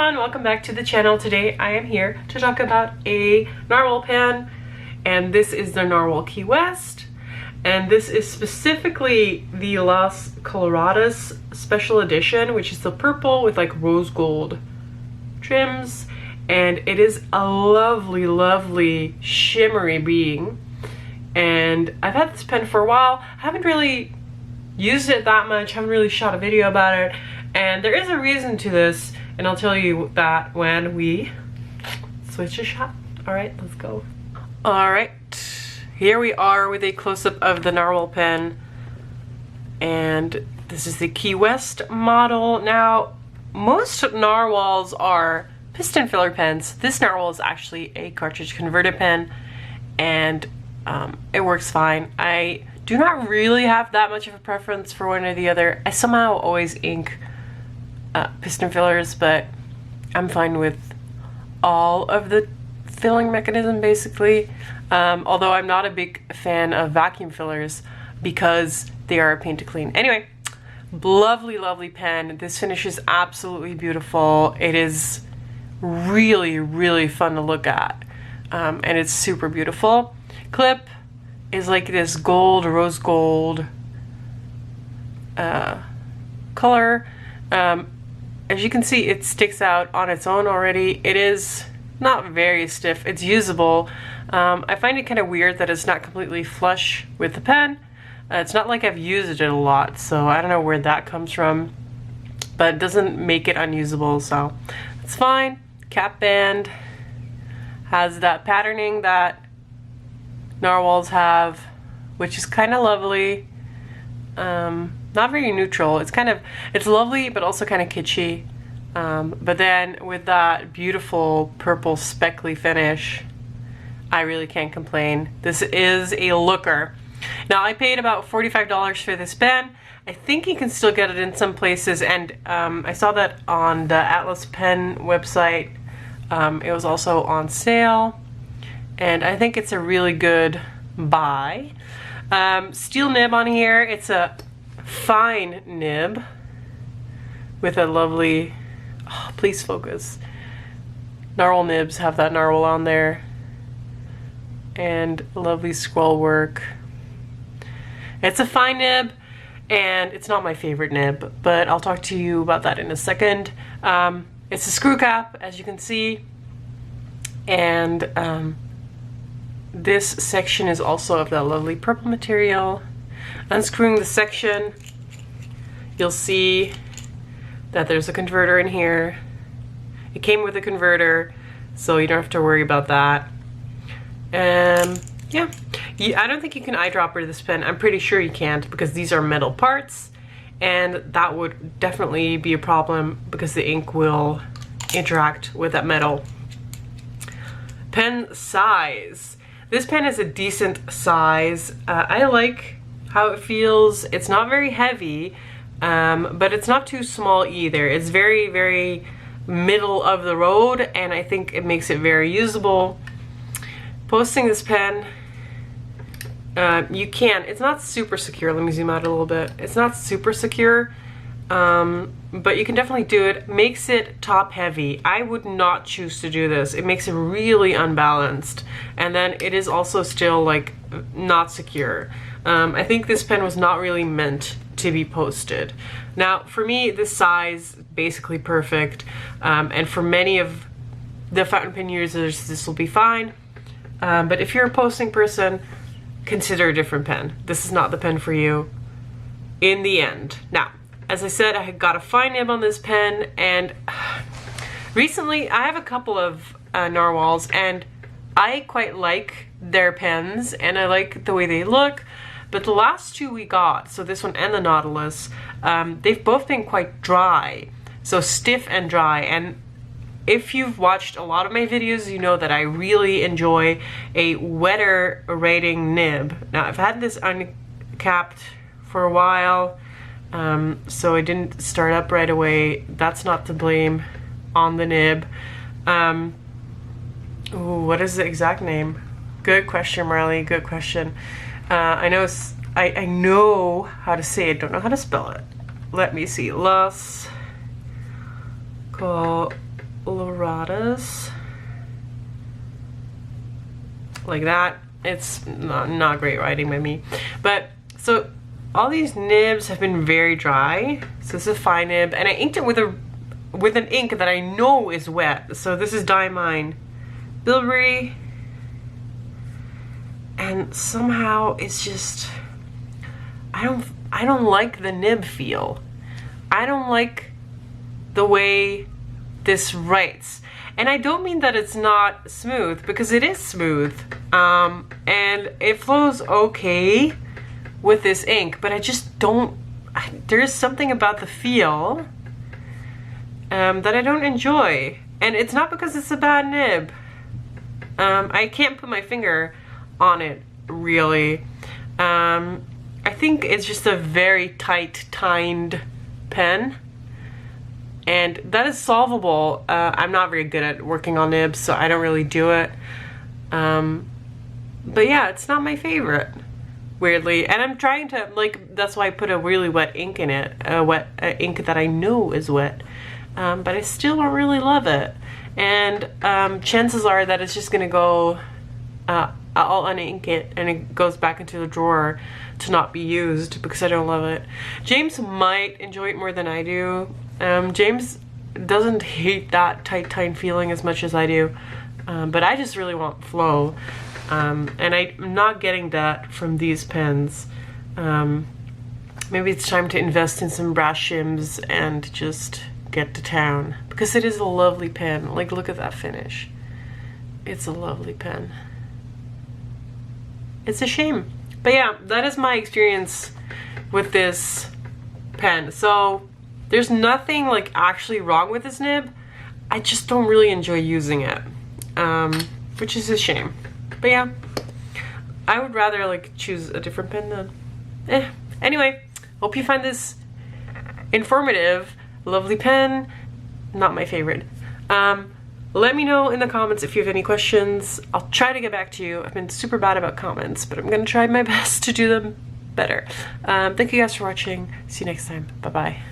everyone, welcome back to the channel. Today I am here to talk about a Narwhal pen, and this is the Narwhal Key West, and this is specifically the Las Coloradas special edition, which is the purple with like rose gold trims, and it is a lovely shimmery being. And I've had this pen for a while. I haven't really used it that much, haven't really shot a video about it, and there is a reason to this, and I'll tell you that when we switch a shot. All right, let's go. All right, here we are with a close-up of the Narwhal pen, and this is the Key West model. Now, most Narwhals are piston filler pens. This Narwhal is actually a cartridge converted pen, and it works fine. I do not really have that much of a preference for one or the other. I somehow always ink piston fillers, but I'm fine with all of the filling mechanism basically, although I'm not a big fan of vacuum fillers because they are a pain to clean. Anyway, lovely pen. This finish is absolutely beautiful. It is really fun to look at, and it's super beautiful. Clip is like this gold, rose gold color. As you can see, it sticks out on its own already. It is not very stiff. It's usable. I find it kind of weird that it's not completely flush with the pen. It's not like I've used it a lot, so I don't know where that comes from, but it doesn't make it unusable, so it's fine. Cap band has that patterning that Narwhals have, which is kind of lovely. Not very neutral. It's lovely, but also kind of kitschy. But then with that beautiful purple speckly finish, I really can't complain. This is a looker. Now, I paid about $45 for this pen. I think you can still get it in some places, and I saw that on the Atlas Pen website. It was also on sale, and I think it's a really good buy. Steel nib on here. It's a fine nib with a lovely, oh, please focus. Narwhal nibs have that narwhal on there, and lovely scroll work. It's a fine nib, and it's not my favorite nib, but I'll talk to you about that in a second. It's a screw cap, as you can see, and this section is also of that lovely purple material. Unscrewing the section, you'll see that there's a converter in here. It came with a converter, so you don't have to worry about that. Yeah, I don't think you can eyedropper this pen. I'm pretty sure you can't, because these are metal parts, and that would definitely be a problem because the ink will interact with that metal. Pen size. This pen is a decent size. I like how it feels. It's not very heavy, but it's not too small either. It's very middle of the road, and I think it makes it very usable. Posting this pen, you can. It's not super secure. Let me zoom out a little bit. It's not super secure, but you can definitely do it. Makes it top heavy. I would not choose to do this. It makes it really unbalanced, and then it is also still like not secure. I think this pen was not really meant to be posted. Now, for me, this size basically perfect, and for many of the fountain pen users, this will be fine. But if you're a posting person, consider a different pen. This is not the pen for you in the end. Now, as I said, I got a fine nib on this pen, and recently I have a couple of Narwhals, and I quite like their pens, and I like the way they look. But the last two we got, so this one and the Nautilus, they've both been quite dry. So stiff and dry. And if you've watched a lot of my videos, you know that I really enjoy a wetter rating nib. Now, I've had this uncapped for a while, so I didn't start up right away. That's not to blame on the nib. Ooh, what is the exact name? Good question, Marley, good question. I know how to say it, don't know how to spell it. Let me see. Las Coloradas. Like that. It's not great writing by me. But, so all these nibs have been very dry. So this is a fine nib. And I inked it with an ink that I know is wet. So this is Diamine Bilberry. And somehow it's just, I don't like the nib feel. I don't like the way this writes. And I don't mean that it's not smooth, because it is smooth. And it flows okay with this ink, but I just don't, there's something about the feel that I don't enjoy. And it's not because it's a bad nib. I can't put my finger on it, really. I think it's just a very tight tined pen. And that is solvable. I'm not very good at working on nibs, so I don't really do it. But yeah, it's not my favorite, weirdly. And I'm trying to, like, that's why I put a really wet ink in it, a wet ink that I know is wet. But I still don't really love it. And chances are that it's just gonna go, I'll unink it and it goes back into the drawer to not be used because I don't love it. James might enjoy it more than I do. James doesn't hate that tight feeling as much as I do, but I just really want flow, and I'm not getting that from these pens. Maybe it's time to invest in some brass shims and just get to town, because it is a lovely pen. Like, look at that finish. It's a lovely pen. It's a shame. But yeah, that is my experience with this pen. So there's nothing like actually wrong with this nib. I just don't really enjoy using it, which is a shame. But yeah, I would rather like choose a different pen then. Anyway, hope you find this informative. Lovely pen, not my favorite. Let me know in the comments if you have any questions. I'll try to get back to you. I've been super bad about comments, but I'm gonna try my best to do them better. Thank you guys for watching. See you next time. Bye-bye.